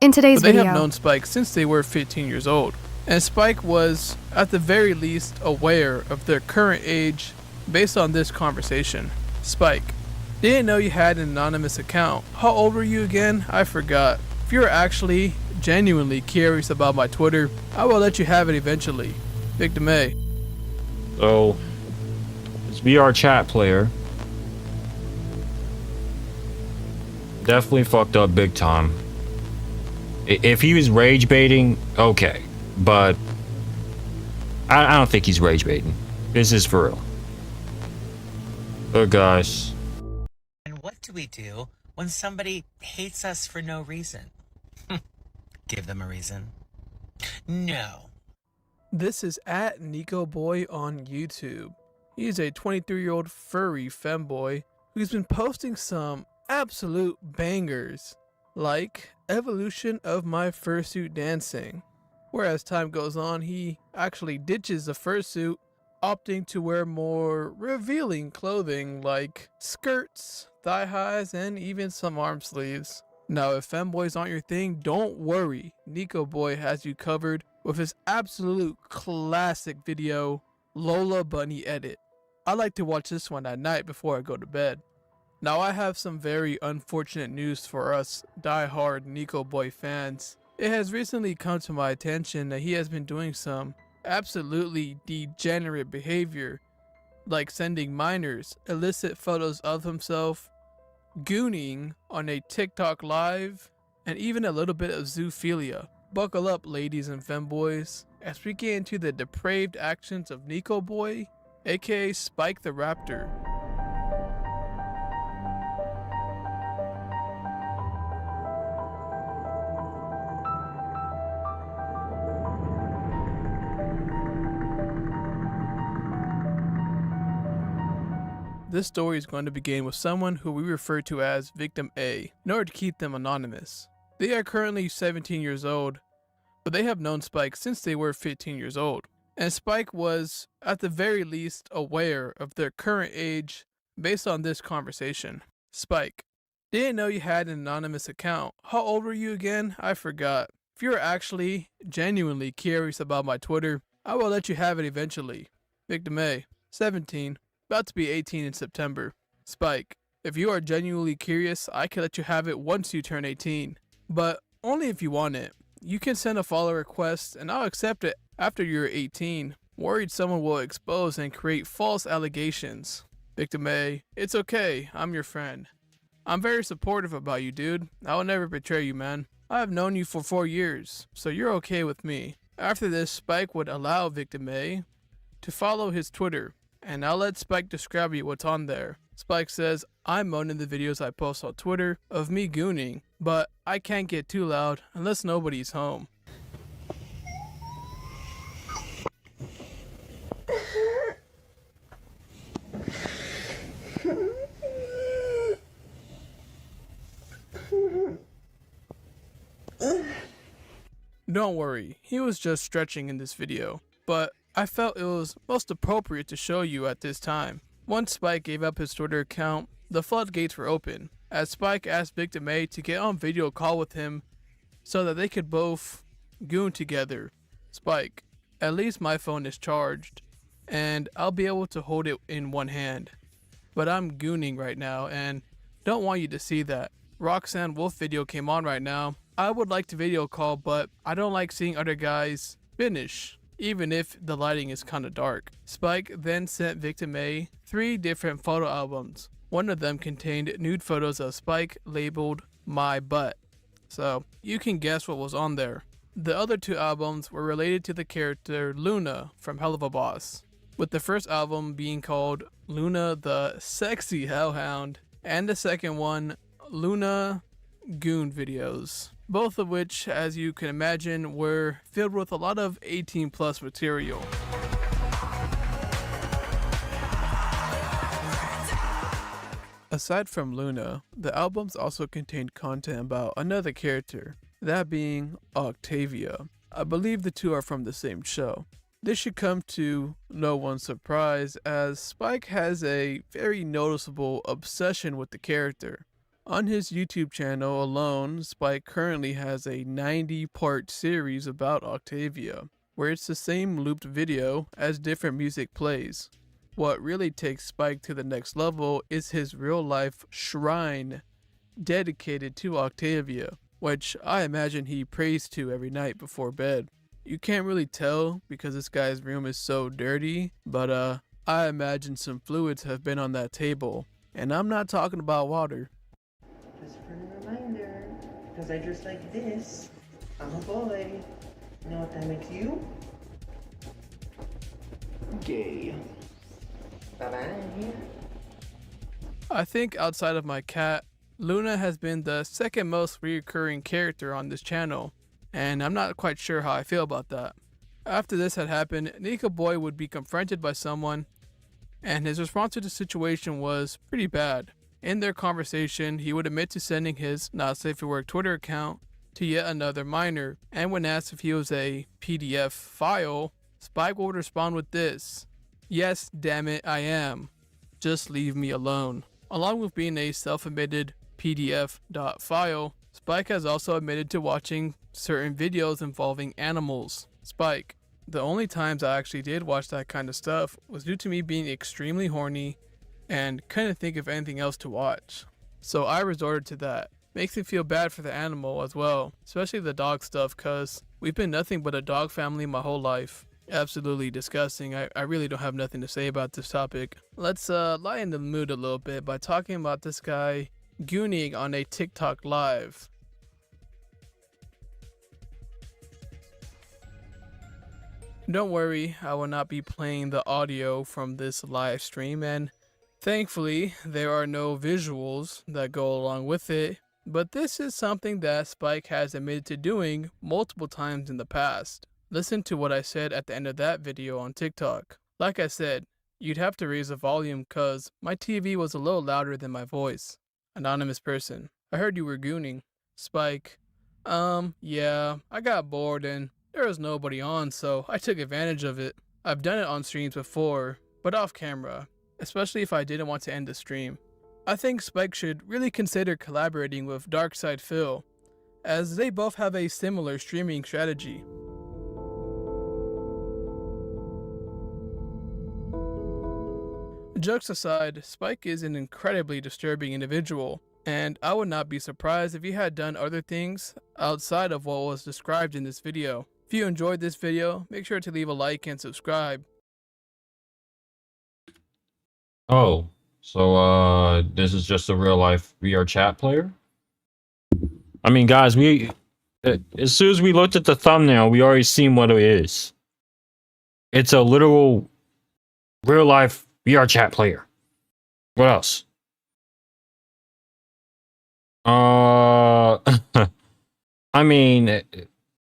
In today's But they video, have known Spike since they were 15 years old, and Spike was, at the very least, aware of their current age based on this conversation. Spike: didn't know you had an anonymous account. How old were you again? I forgot. If you're actually genuinely curious about my Twitter, I will let you have it eventually. Victim A: So, this VRchat player definitely fucked up big time. If he was rage baiting, okay, but I don't think he's rage baiting. This is for real. But guys, And what do we do when somebody hates us for no reason? Give them a reason. No. this is at Nekoboy on YouTube. He is a 23-year-old furry femboy who's been posting some absolute bangers, like Evolution of My Fursuit Dancing, where as time goes on he actually ditches the fursuit, opting to wear more revealing clothing like skirts, thigh highs, and even some arm sleeves. Now if femboys aren't your thing, don't worry, Nekoboy has you covered with his absolute classic video, Lola Bunny Edit. I like to watch this one at night before I go to bed. Now I have some very unfortunate news for us die-hard Nekoboy fans. It has recently come to my attention that he has been doing some absolutely degenerate behavior, like sending minors illicit photos of himself, gooning on a TikTok live, and even a little bit of zoophilia. Buckle up, ladies and femboys, as we get into the depraved actions of Nekoboy, aka Spike the Raptor. This story is going to begin with someone who we refer to as Victim A, in order to keep them anonymous. They are currently 17 years old, but they have known Spike since they were 15 years old. And Spike was, at the very least, aware of their current age based on this conversation. Spike: didn't know you had an anonymous account. How old were you again? I forgot. If you're actually genuinely curious about my Twitter, I will let you have it eventually. Victim A: 17. About to be 18 in September. Spike: if you are genuinely curious, I can let you have it once you turn 18. But only if you want it. You can send a follow request and I'll accept it after you're 18. Worried someone will expose and create false allegations. Victim A: it's okay, I'm your friend. I'm very supportive about you, dude. I will never betray you, man. I have known you for 4 years, so you're okay with me. After this, Spike would allow Victim A to follow his Twitter, and I'll let Spike describe you what's on there. Spike says, I'm moaning the videos I post on Twitter of me gooning, but I can't get too loud unless nobody's home. Don't worry, he was just stretching in this video, but I felt it was most appropriate to show you at this time. Once Spike gave up his Twitter account, the floodgates were open, as Spike asked Victim A to get on video call with him so that they could both goon together. Spike: at least my phone is charged, and I'll be able to hold it in one hand. But I'm gooning right now, and don't want you to see that. Roxanne Wolf video came on right now. I would like to video call, but I don't like seeing other guys finish, even if the lighting is kinda dark. Spike then sent Victim A 3 different photo albums. One of them contained nude photos of Spike labeled My Butt. So you can guess what was on there. The other 2 albums were related to the character Luna from Hell of a Boss, with the first album being called Luna the Sexy Hellhound, and the second one Luna Goon Videos, both of which, as you can imagine, were filled with a lot of 18 plus material. Aside from Luna, the albums also contained content about another character, that being Octavia. I believe the 2 are from the same show. This should come to no one's surprise, as Spike has a very noticeable obsession with the character. On his YouTube channel alone, Spike currently has a 90-part series about Octavia, where it's the same looped video as different music plays. What really takes Spike to the next level is his real-life shrine dedicated to Octavia, which I imagine he prays to every night before bed. You can't really tell because this guy's room is so dirty, but I imagine some fluids have been on that table, and I'm not talking about water. Just for a reminder, because I dress like this, I'm a boy. You know what that makes you? Gay. Bye-bye. I think outside of my cat, Luna has been the second most recurring character on this channel, and I'm not quite sure how I feel about that. After this had happened, Nekoboy would be confronted by someone, and his response to the situation was pretty bad. In their conversation, he would admit to sending his Not Safe for Work Twitter account to yet another minor, and when asked if he was a PDF file, Spike would respond with this: "Yes, damn it, I am. Just leave me alone." Along with being a self-admitted PDF.file, Spike has also admitted to watching certain videos involving animals. Spike: "The only times I actually did watch that kind of stuff was due to me being extremely horny and couldn't think of anything else to watch. So I resorted to that. Makes me feel bad for the animal as well, especially the dog stuff, cause we've been nothing but a dog family my whole life." Absolutely disgusting. I really don't have nothing to say about this topic. Let's lighten the mood a little bit by talking about this guy gooning on a TikTok live. Don't worry, I will not be playing the audio from this live stream, and thankfully there are no visuals that go along with it, but this is something that Spike has admitted to doing multiple times in the past. Listen to what I said at the end of that video on TikTok. Like I said, you'd have to raise the volume cause my TV was a little louder than my voice. Anonymous person: "I heard you were gooning." Spike: Yeah, I got bored and there was nobody on, so I took advantage of it. I've done it on streams before, but off camera, especially if I didn't want to end the stream. I think Spike should really consider collaborating with Darkside Phil, as they both have a similar streaming strategy. Jokes aside, Spike is an incredibly disturbing individual, and I would not be surprised if he had done other things outside of what was described in this video. If you enjoyed this video, make sure to leave a like and subscribe. Oh, so this is just a real life VRchat player? I mean, guys, as soon as we looked at the thumbnail, we already seen what it is. It's a literal real life VRchat player. What else? I mean,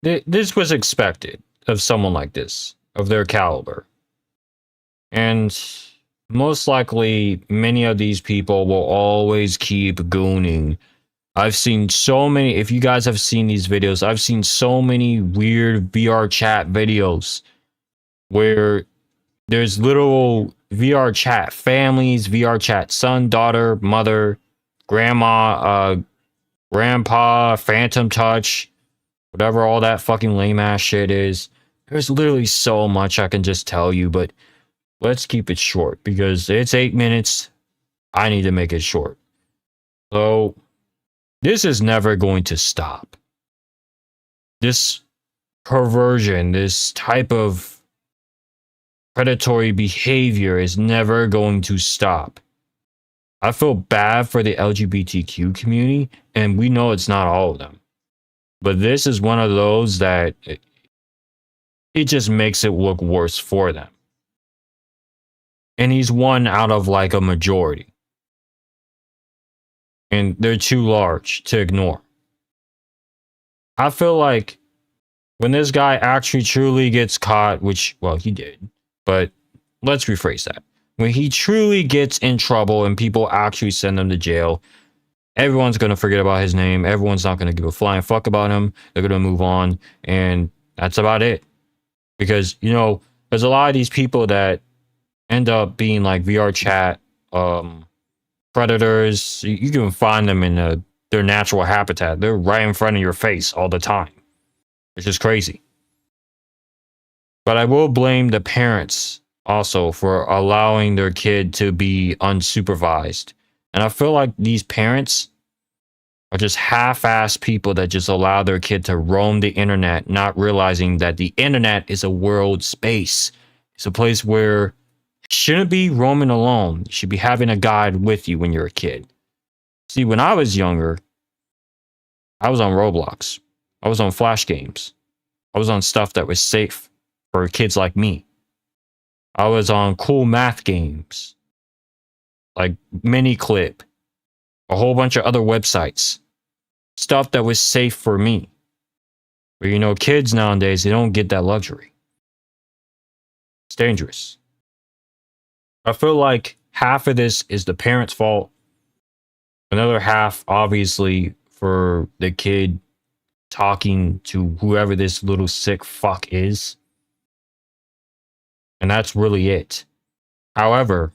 this was expected of someone like this, of their caliber. And most likely, many of these people will always keep gooning. I've seen so many, if you guys have seen these videos, I've seen so many weird VRchat videos where there's literal VRchat families, VRchat son, daughter, mother, grandma, grandpa, phantom touch, whatever all that fucking lame ass shit is. There's literally so much I can just tell you, but let's keep it short because it's 8 minutes. I need to make it short. So this is never going to stop. This perversion, this type of predatory behavior is never going to stop. I feel bad for the LGBTQ community, and we know it's not all of them. But this is one of those that it just makes it look worse for them. And he's one out of like a majority. And they're too large to ignore. I feel like when this guy actually truly gets caught, which, well, he did, but let's rephrase that. When he truly gets in trouble and people actually send him to jail, everyone's going to forget about his name. Everyone's not going to give a flying fuck about him. They're going to move on. And that's about it. Because, you know, there's a lot of these people that end up being like VRchat predators. You can find them in their natural habitat. They're right in front of your face all the time. It's just crazy. But I will blame the parents also for allowing their kid to be unsupervised. And I feel like these parents are just half-assed people that just allow their kid to roam the internet, not realizing that the internet is a world space. It's a place where you shouldn't be roaming alone. You should be having a guide with you when you're a kid. See, when I was younger, I was on Roblox. I was on Flash games. I was on stuff that was safe for kids like me. I was on cool math games, like Miniclip, a whole bunch of other websites, stuff that was safe for me. But you know, kids nowadays, they don't get that luxury. It's dangerous. I feel like half of this is the parents' fault. Another half, obviously, for the kid talking to whoever this little sick fuck is. And that's really it. However,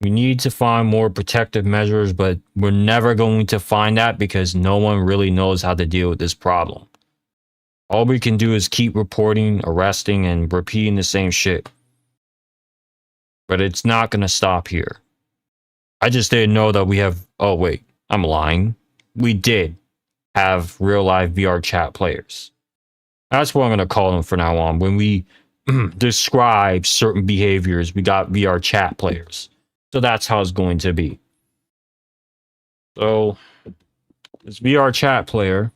we need to find more protective measures, but we're never going to find that because no one really knows how to deal with this problem. All we can do is keep reporting, arresting, and repeating the same shit. But it's not going to stop here. I just didn't know that we have... Oh, wait. I'm lying. We did have real-life VRchat players. That's what I'm going to call them from now on. When we describe certain behaviors, we got VRchat players. So that's how it's going to be. So, this VRchat player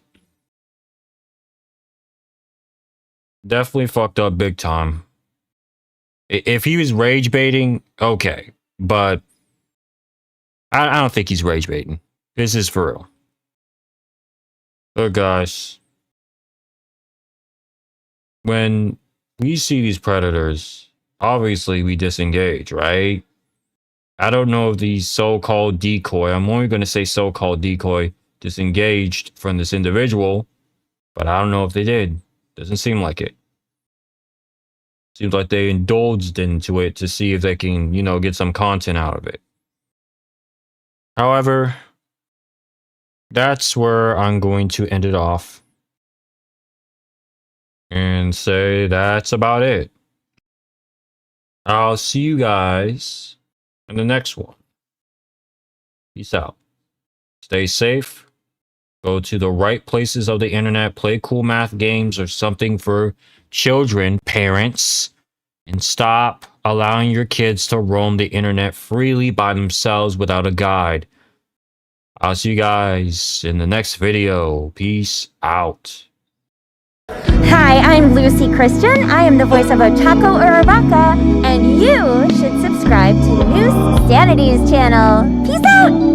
definitely fucked up big time. If he was rage baiting, okay. But I don't think he's rage baiting. This is for real. Look, guys. When we see these predators, obviously we disengage, right? I don't know if the so-called decoy, I'm only going to say so-called decoy, disengaged from this individual, but I don't know if they did. Doesn't seem like it. Seems like they indulged into it to see if they can, you know, get some content out of it. However, that's where I'm going to end it off and say that's about it. I'll see you guys in the next one. Peace out. Stay safe. Go to the right places of the internet. Play cool math games or something for children, parents. And stop allowing your kids to roam the internet freely by themselves without a guide. I'll see you guys in the next video. Peace out. Hi, I'm Lucy Christian. I am the voice of Ochako Uraraka, and you should subscribe to Neusxanity's channel. Peace out!